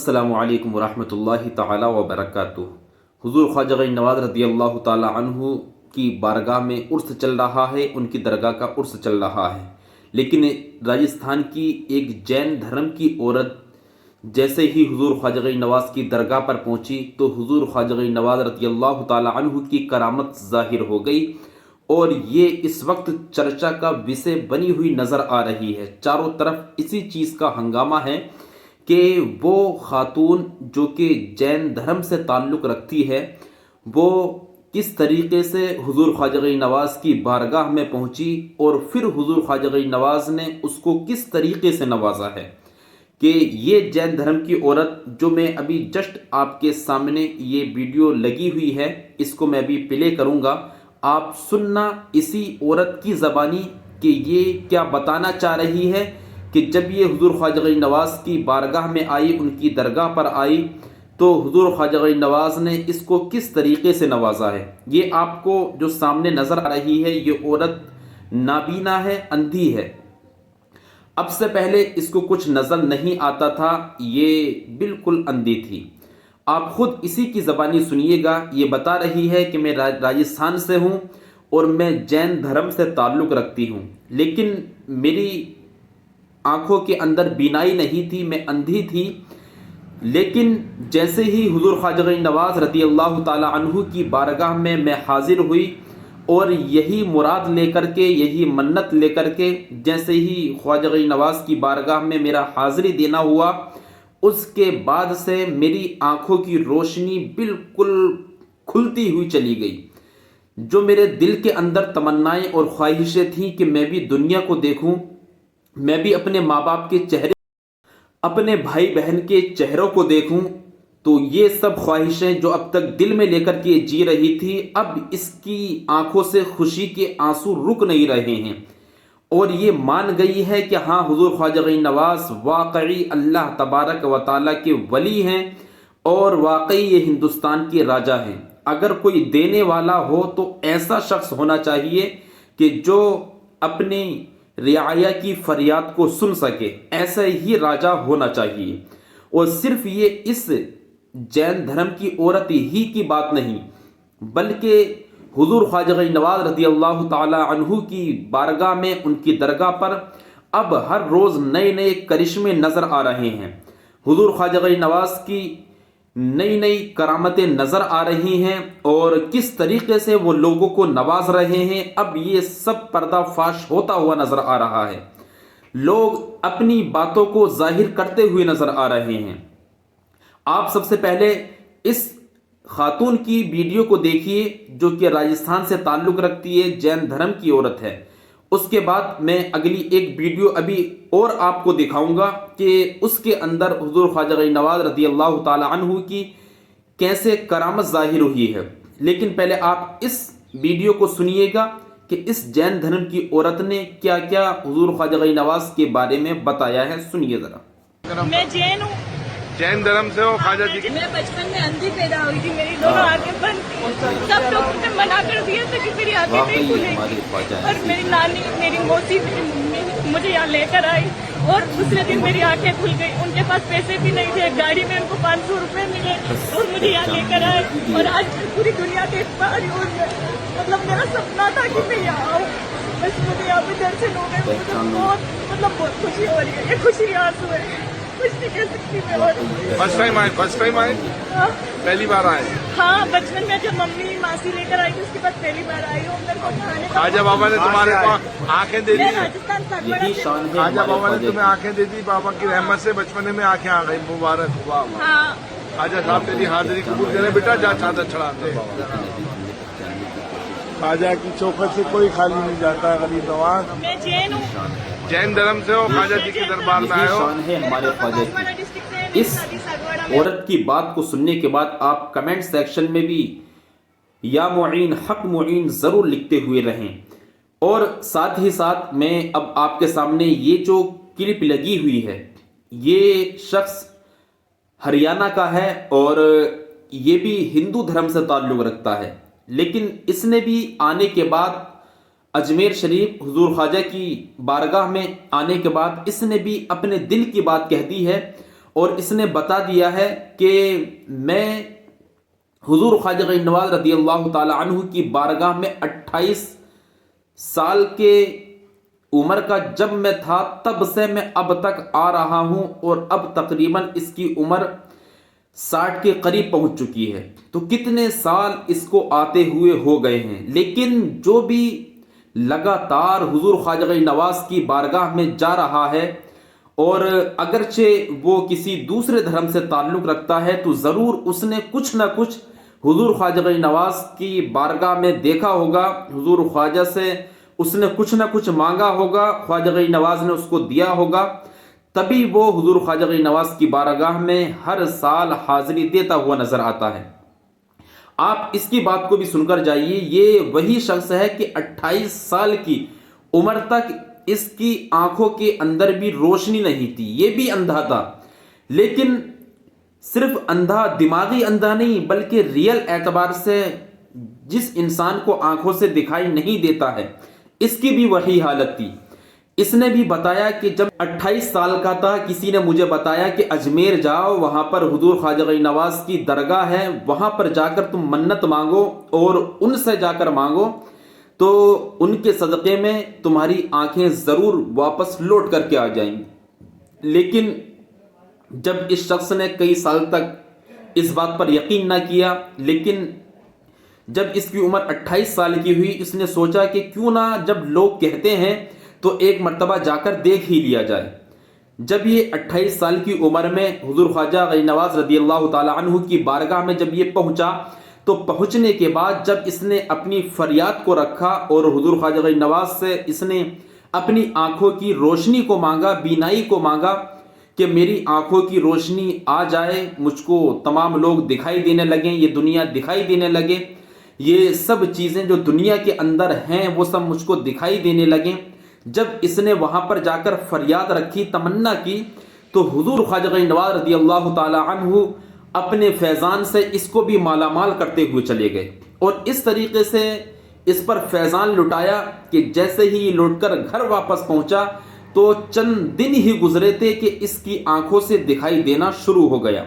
السلام علیکم ورحمۃ اللہ تعالی وبرکاتہ۔ حضور خواجہ غنی نواز رضی اللہ تعالی عنہ کی بارگاہ میں عرس چل رہا ہے، ان کی درگاہ کا عرس چل رہا ہے، لیکن راجستھان کی ایک جین دھرم کی عورت جیسے ہی حضور خواجہ غنی نواز کی درگاہ پر پہنچی تو حضور خواجہ غنی نواز رضی اللہ تعالی عنہ کی کرامت ظاہر ہو گئی، اور یہ اس وقت چرچا کا وشے بنی ہوئی نظر آ رہی ہے۔ چاروں طرف اسی چیز کا ہنگامہ ہے کہ وہ خاتون جو کہ جین دھرم سے تعلق رکھتی ہے، وہ کس طریقے سے حضور خواجہ غنی نواز کی بارگاہ میں پہنچی، اور پھر حضور خواجہ غنی نواز نے اس کو کس طریقے سے نوازا ہے کہ یہ جین دھرم کی عورت جو میں ابھی جسٹ آپ کے سامنے یہ ویڈیو لگی ہوئی ہے، اس کو میں ابھی پلے کروں گا، آپ سننا اسی عورت کی زبانی کہ یہ کیا بتانا چاہ رہی ہے کہ جب یہ حضور خواجہ غنی نواز کی بارگاہ میں آئی، ان کی درگاہ پر آئی، تو حضور خواجہ غنی نواز نے اس کو کس طریقے سے نوازا ہے۔ یہ آپ کو جو سامنے نظر آ رہی ہے، یہ عورت نابینا ہے، اندھی ہے۔ اب سے پہلے اس کو کچھ نظر نہیں آتا تھا، یہ بالکل اندھی تھی۔ آپ خود اسی کی زبانی سنیے گا، یہ بتا رہی ہے کہ میں راجستھان سے ہوں اور میں جین دھرم سے تعلق رکھتی ہوں، لیکن میری آنکھوں کے اندر بینائی نہیں تھی، میں اندھی تھی، لیکن جیسے ہی حضور خواجہ غنی نواز رضی اللہ تعالی عنہ کی بارگاہ میں حاضر ہوئی، اور یہی مراد لے کر کے، یہی منت لے کر کے، جیسے ہی خواجہ غنی نواز کی بارگاہ میں میرا حاضری دینا ہوا، اس کے بعد سے میری آنکھوں کی روشنی بالکل کھلتی ہوئی چلی گئی۔ جو میرے دل کے اندر تمنائیں اور خواہشیں تھیں کہ میں بھی دنیا کو دیکھوں، میں بھی اپنے ماں باپ کے چہرے، اپنے بھائی بہن کے چہروں کو دیکھوں، تو یہ سب خواہشیں جو اب تک دل میں لے کر کے جی رہی تھی، اب اس کی آنکھوں سے خوشی کے آنسو رک نہیں رہے ہیں، اور یہ مان گئی ہے کہ ہاں حضور خواجہ غنی نواز واقعی اللہ تبارک و تعالیٰ کے ولی ہیں، اور واقعی یہ ہندوستان کے راجا ہیں۔ اگر کوئی دینے والا ہو تو ایسا شخص ہونا چاہیے کہ جو اپنی رعایا کی فریاد کو سن سکے، ایسا ہی راجا ہونا چاہیے۔ اور صرف یہ اس جین دھرم کی عورت ہی کی بات نہیں، بلکہ حضور خواجہ غنی نواز رضی اللہ تعالی عنہ کی بارگاہ میں، ان کی درگاہ پر اب ہر روز نئے نئے کرشمے نظر آ رہے ہیں۔ حضور خواجہ غنی نواز کی نئی نئی کرامتیں نظر آ رہی ہیں، اور کس طریقے سے وہ لوگوں کو نواز رہے ہیں، اب یہ سب پردہ فاش ہوتا ہوا نظر آ رہا ہے۔ لوگ اپنی باتوں کو ظاہر کرتے ہوئے نظر آ رہے ہیں۔ آپ سب سے پہلے اس خاتون کی ویڈیو کو دیکھیے جو کہ راجستھان سے تعلق رکھتی ہے، جین دھرم کی عورت ہے۔ اس کے بعد میں اگلی ایک ویڈیو ابھی اور آپ کو دکھاؤں گا کہ اس کے اندر حضور خواجہ غنی نواز رضی اللہ تعالی عنہ کی کیسے کرامت ظاہر ہوئی ہے۔ لیکن پہلے آپ اس ویڈیو کو سنیے گا کہ اس جین دھرم کی عورت نے کیا کیا حضور خواجہ غنی نواز کے بارے میں بتایا ہے، سنیے ذرا۔ میں جین ہوں، جین دھرم سے ہو خواجہ جی کی؟ میں بچپن میں اندھی پیدا ہوئی تھی، میری دونوں آنکھیں بند تھی، سب لوگوں نے منع کر دیا تھا کہ میری آنکھیں نہیں کھلیں گی، اور میری نانی، میری موسی، میری ممی مجھے یہاں لے کر آئی، اور دوسرے دن میری آنکھیں کھل گئی۔ ان کے پاس پیسے بھی نہیں تھے، گاڑی میں ان کو 500 روپے ملے اور مجھے یہاں لے کر آئے، اور آج پوری دنیا دیکھ پا رہی ہوں۔ مطلب میرا سپنا تھا کہ میں یہاں آؤں، بس مجھے یہاں پہ درشن ہو گئے، مجھے بہت خوشی ہو رہی ہے، یہ خوشی آنسو ہے، کچھ نہیں کہہ سکتی میں۔ فرسٹ ٹائم آئے؟ پہلی بار آئے؟ ہاں، بچپن میں جب ممی ماسی لے کر آئی تھی، اس کے بعد پہلی بار آئی ہوں۔ میرے کو کھانے کا خواجہ بابا نے تمہارے کو آنکھیں دے دی؟ میں راجستھان ساگواڑا یہی سے شان ہے خواجہ ہمارے بابا نے خواجہ تمہیں آنکھیں دے دی، بابا کی رحمت سے بچپنے میں آنکھیں آ گئی، مبارک ہوا۔ ہاں، خواجہ صاحب تیری حاضری قبول کرے بیٹا، جا چادر چڑھا دے۔ خواجہ کی چوکھٹ سے کوئی خالی نہیں جاتا ہے غریب نواز۔ میں جین ہوں، جین دھرم سے ہو، خواجہ جی کے دربار میں یہی آئے ہو؟ شان ہے ہمارے خواجہ ساگواڑا کی۔ ڈسٹرکٹ سے ہے، میری اس شادی ساگواڑا میں۔ عورت کی بات کو سننے کے بعد آپ کمنٹ سیکشن میں بھی یا معین حق معین ضرور لکھتے ہوئے رہیں، اور ساتھ ہی ساتھ میں اب آپ کے سامنے یہ جو کلپ لگی ہوئی ہے، یہ شخص ہریانہ کا ہے، اور یہ بھی ہندو دھرم سے تعلق رکھتا ہے، لیکن اس نے بھی آنے کے بعد اجمیر شریف حضور خواجہ کی بارگاہ میں آنے کے بعد اس نے بھی اپنے دل کی بات کہہ دی ہے، اور اس نے بتا دیا ہے کہ میں حضور خواجہ غنی نواز رضی اللہ تعالی عنہ کی بارگاہ میں 28 سال کے عمر کا جب میں تھا تب سے میں اب تک آ رہا ہوں، اور اب تقریباً اس کی عمر 60 کے قریب پہنچ چکی ہے۔ تو کتنے سال اس کو آتے ہوئے ہو گئے ہیں، لیکن جو بھی لگاتار حضور خواجہ غنی نواز کی بارگاہ میں جا رہا ہے، اور اگرچہ وہ کسی دوسرے دھرم سے تعلق رکھتا ہے، تو ضرور اس نے کچھ نہ کچھ حضور خواجہ غنی نواز کی بارگاہ میں دیکھا ہوگا، حضور خواجہ سے اس نے کچھ نہ کچھ مانگا ہوگا، خواجہ غنی نواز نے اس کو دیا ہوگا، تبھی وہ حضور خواجہ غنی نواز کی بارگاہ میں ہر سال حاضری دیتا ہوا نظر آتا ہے۔ آپ اس کی بات کو بھی سن کر جائیے، یہ وہی شخص ہے کہ 28 سال کی عمر تک اس کی آنکھوں کے اندر بھی روشنی نہیں تھی، یہ بھی اندھا تھا، لیکن صرف اندھا دماغی اندھا نہیں بلکہ ریئل اعتبار سے جس انسان کو آنکھوں سے دکھائی نہیں دیتا ہے، اس کی بھی وہی حالت تھی۔ اس نے بھی بتایا کہ جب 28 سال کا تھا، کسی نے مجھے بتایا کہ اجمیر جاؤ، وہاں پر حضور خواجہ غنی نواز کی درگاہ ہے، وہاں پر جا کر تم منت مانگو اور ان سے جا کر مانگو تو ان کے صدقے میں تمہاری آنکھیں ضرور واپس لوٹ کر کے آ جائیں گی۔ لیکن جب اس شخص نے کئی سال تک اس بات پر یقین نہ کیا، لیکن جب اس کی عمر 28 سال کی ہوئی، اس نے سوچا کہ کیوں نہ جب لوگ کہتے ہیں تو ایک مرتبہ جا کر دیکھ ہی لیا جائے۔ جب یہ 28 سال کی عمر میں حضور خواجہ غنی نواز رضی اللہ تعالی عنہ کی بارگاہ میں جب یہ پہنچا، تو پہنچنے کے بعد جب اس نے اپنی فریاد کو رکھا اور حضور خواجہ غنی نواز سے اس نے اپنی آنکھوں کی روشنی کو مانگا، بینائی کو مانگا کہ میری آنکھوں کی روشنی آ جائے، مجھ کو تمام لوگ دکھائی دینے لگیں، یہ دنیا دکھائی دینے لگے، یہ سب چیزیں جو دنیا کے اندر ہیں وہ سب مجھ کو دکھائی دینے لگیں۔ جب اس نے وہاں پر جا کر فریاد رکھی، تمنا کی، تو حضور خواجہ غنی نواز رضی اللہ تعالی عنہ اپنے فیضان سے اس کو بھی مالا مال کرتے ہوئے چلے گئے، اور اس طریقے سے اس پر فیضان لٹایا کہ جیسے ہی یہ لوٹ کر گھر واپس پہنچا تو چند دن ہی گزرے تھے کہ اس کی آنکھوں سے دکھائی دینا شروع ہو گیا۔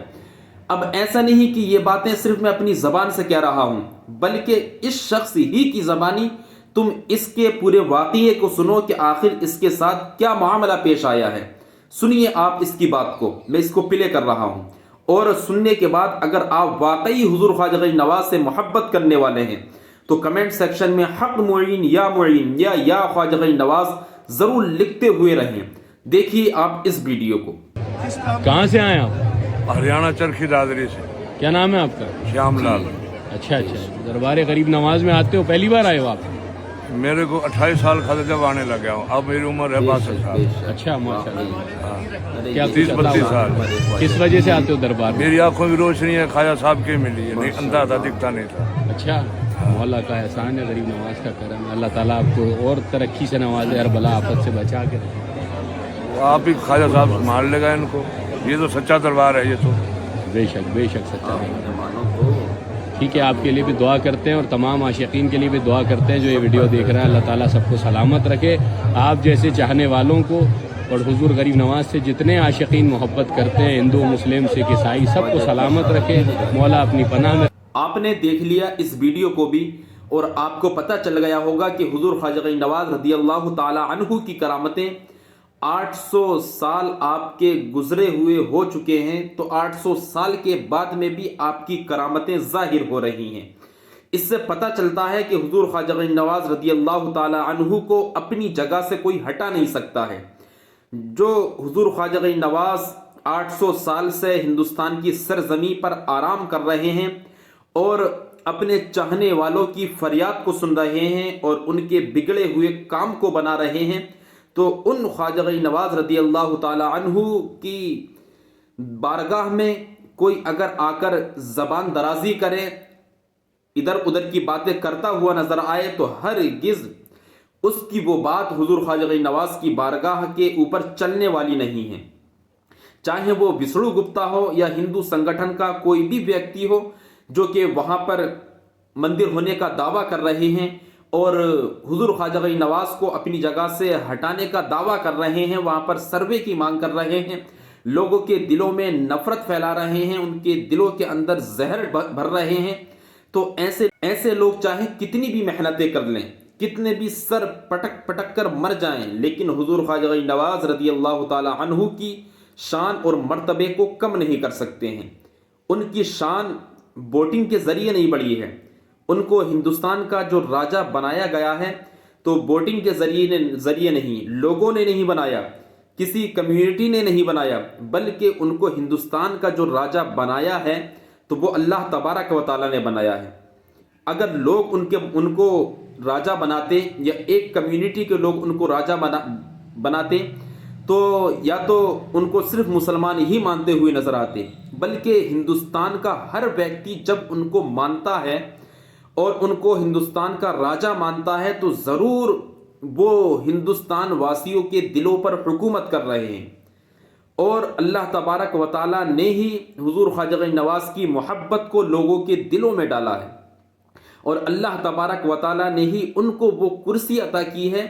اب ایسا نہیں کہ یہ باتیں صرف میں اپنی زبان سے کہہ رہا ہوں، بلکہ اس شخص ہی کی زبانی تم اس کے پورے واقعے کو سنو کہ آخر اس کے ساتھ کیا معاملہ پیش آیا ہے۔ سنیے آپ اس کی بات کو، میں اس کو پلے کر رہا ہوں، اور سننے کے بعد اگر آپ واقعی حضور خواجہ غنی نواز سے محبت کرنے والے ہیں تو کمنٹ سیکشن میں حق معین یا خواجہ غنی نواز ضرور لکھتے ہوئے رہیں۔ دیکھیے آپ اس ویڈیو کو۔ کہاں سے آئے آپ؟ ہریانہ چرخی دادری سے۔ کیا نام ہے آپ کا؟ شیام لال۔ اچھا اچھا، دربار غریب نواز میں آتے ہو، پہلی بار آئے ہو آپ؟ میرے کو 28 سال کا تھا جب آنے لگا ہوں، اب میری عمر ہے 62 سال۔ اچھا ماشاء اللہ۔ کیا 30-32 سال۔ کس وجہ سے آتے ہو دربار میں؟ میری آنکھوں کی روشنی ہے خواجہ صاحب کی ملی ہے، نہیں اندھا تھا، دکھتا نہیں تھا۔ اچھا، مولا کا احسان ہے، غریب نواز کا کرم ہے، اللہ تعالیٰ آپ کو اور ترقی سے نوازے، ہر بلا آفت سے بچا کے رکھے۔ آپ ہی خواجہ صاحب مار لے گا ان کو، یہ تو سچا دربار ہے، یہ تو بے شک سچا ہے۔ ٹھیک ہے، آپ کے لیے بھی دعا کرتے ہیں اور تمام عاشقین کے لیے بھی دعا کرتے ہیں جو یہ ویڈیو دیکھ رہے ہیں، اللہ تعالیٰ سب کو سلامت رکھے، آپ جیسے چاہنے والوں کو اور حضور غریب نواز سے جتنے عاشقین محبت کرتے ہیں، ہندو مسلم سکھ عیسائی، سب کو سلامت رکھے، مولا اپنی پناہ میں۔ آپ نے دیکھ لیا اس ویڈیو کو بھی، اور آپ کو پتہ چل گیا ہوگا کہ حضور خواجہ غنی نواز رضی اللہ تعالی عنہ کی کرامتیں 800 سال آپ کے گزرے ہوئے ہو چکے ہیں، تو 800 سال کے بعد میں بھی آپ کی کرامتیں ظاہر ہو رہی ہیں۔ اس سے پتہ چلتا ہے کہ حضور خواجہ غنی نواز رضی اللہ تعالی عنہ کو اپنی جگہ سے کوئی ہٹا نہیں سکتا ہے۔ جو حضور خواجہ غنی نواز 800 سال سے ہندوستان کی سرزمین پر آرام کر رہے ہیں اور اپنے چاہنے والوں کی فریاد کو سن رہے ہیں اور ان کے بگڑے ہوئے کام کو بنا رہے ہیں، تو ان خواجہ غنی نواز رضی اللہ تعالی عنہ کی بارگاہ میں کوئی اگر آ کر زبان درازی کرے، ادھر ادھر کی باتیں کرتا ہوا نظر آئے، تو ہرگز اس کی وہ بات حضور خواجہ غنی نواز کی بارگاہ کے اوپر چلنے والی نہیں ہے۔ چاہے وہ وسڑو گپتا ہو یا ہندو سنگٹھن کا کوئی بھی ویکتی ہو جو کہ وہاں پر مندر ہونے کا دعویٰ کر رہے ہیں اور حضور خواجہ غنی نواز کو اپنی جگہ سے ہٹانے کا دعویٰ کر رہے ہیں، وہاں پر سروے کی مانگ کر رہے ہیں، لوگوں کے دلوں میں نفرت پھیلا رہے ہیں، ان کے دلوں کے اندر زہر بھر رہے ہیں، تو ایسے لوگ چاہے کتنی بھی محنتیں کر لیں، کتنے بھی سر پٹک پٹک کر مر جائیں، لیکن حضور خواجہ غنی نواز رضی اللہ تعالی عنہ کی شان اور مرتبے کو کم نہیں کر سکتے ہیں۔ ان کی شان ووٹنگ کے ذریعے نہیں بڑھی ہے، ان کو ہندوستان کا جو راجہ بنایا گیا ہے تو ووٹنگ کے ذریعے نہیں، لوگوں نے نہیں بنایا، کسی کمیونٹی نے نہیں بنایا، بلکہ ان کو ہندوستان کا جو راجہ بنایا ہے تو وہ اللہ تبارک و تعالیٰ نے بنایا ہے۔ اگر لوگ ان کو راجہ بناتے یا ایک کمیونٹی کے لوگ ان کو راجہ بناتے تو یا تو ان کو صرف مسلمان ہی مانتے ہوئے نظر آتے، بلکہ ہندوستان کا ہر ویکتی جب ان کو مانتا ہے اور ان کو ہندوستان کا راجہ مانتا ہے تو ضرور وہ ہندوستان واسیوں کے دلوں پر حکومت کر رہے ہیں، اور اللہ تبارک و تعالیٰ نے ہی حضور خواجہ غنی نواز کی محبت کو لوگوں کے دلوں میں ڈالا ہے، اور اللہ تبارک و تعالیٰ نے ہی ان کو وہ کرسی عطا کی ہے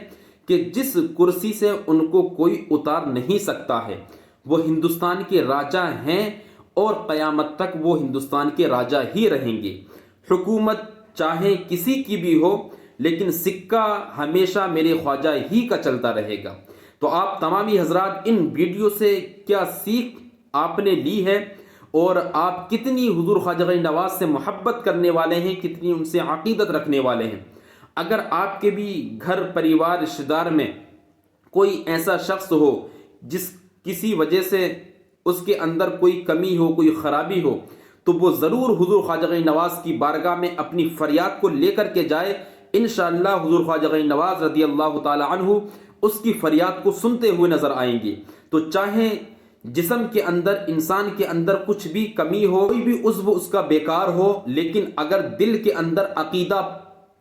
کہ جس کرسی سے ان کو کوئی اتار نہیں سکتا ہے۔ وہ ہندوستان کے راجہ ہیں اور قیامت تک وہ ہندوستان کے راجہ ہی رہیں گے۔ حکومت چاہے کسی کی بھی ہو، لیکن سکہ ہمیشہ میرے خواجہ ہی کا چلتا رہے گا۔ تو آپ تمامی حضرات ان ویڈیو سے کیا سیکھ آپ نے لی ہے، اور آپ کتنی حضور خواجہ غنی نواز سے محبت کرنے والے ہیں، کتنی ان سے عقیدت رکھنے والے ہیں؟ اگر آپ کے بھی گھر پریوار رشتہ دار میں کوئی ایسا شخص ہو جس کسی وجہ سے اس کے اندر کوئی کمی ہو، کوئی خرابی ہو، تو وہ ضرور حضور خواجہ غنی نواز کی بارگاہ میں اپنی فریاد کو لے کر کے جائے۔ انشاءاللہ حضور خواجہ غنی نواز رضی اللہ تعالی عنہ اس کی فریاد کو سنتے ہوئے نظر آئیں گے۔ تو چاہے جسم کے اندر، انسان کے اندر کچھ بھی کمی ہو، کوئی بھی عضو اس کا بیکار ہو، لیکن اگر دل کے اندر عقیدہ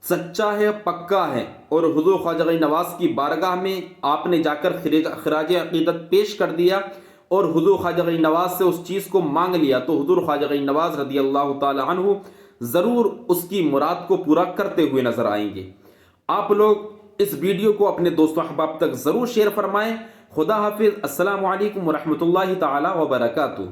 سچا ہے، پکا ہے، اور حضور خواجہ غنی نواز کی بارگاہ میں آپ نے جا کر خراج عقیدت پیش کر دیا اور حضور خواجہ غنی نواز سے اس چیز کو مانگ لیا، تو حضور خواجہ غنی نواز رضی اللہ تعالی عنہ ضرور اس کی مراد کو پورا کرتے ہوئے نظر آئیں گے۔ آپ لوگ اس ویڈیو کو اپنے دوستوں احباب تک ضرور شیئر فرمائیں۔ خدا حافظ۔ السلام علیکم ورحمۃ اللہ تعالی وبرکاتہ۔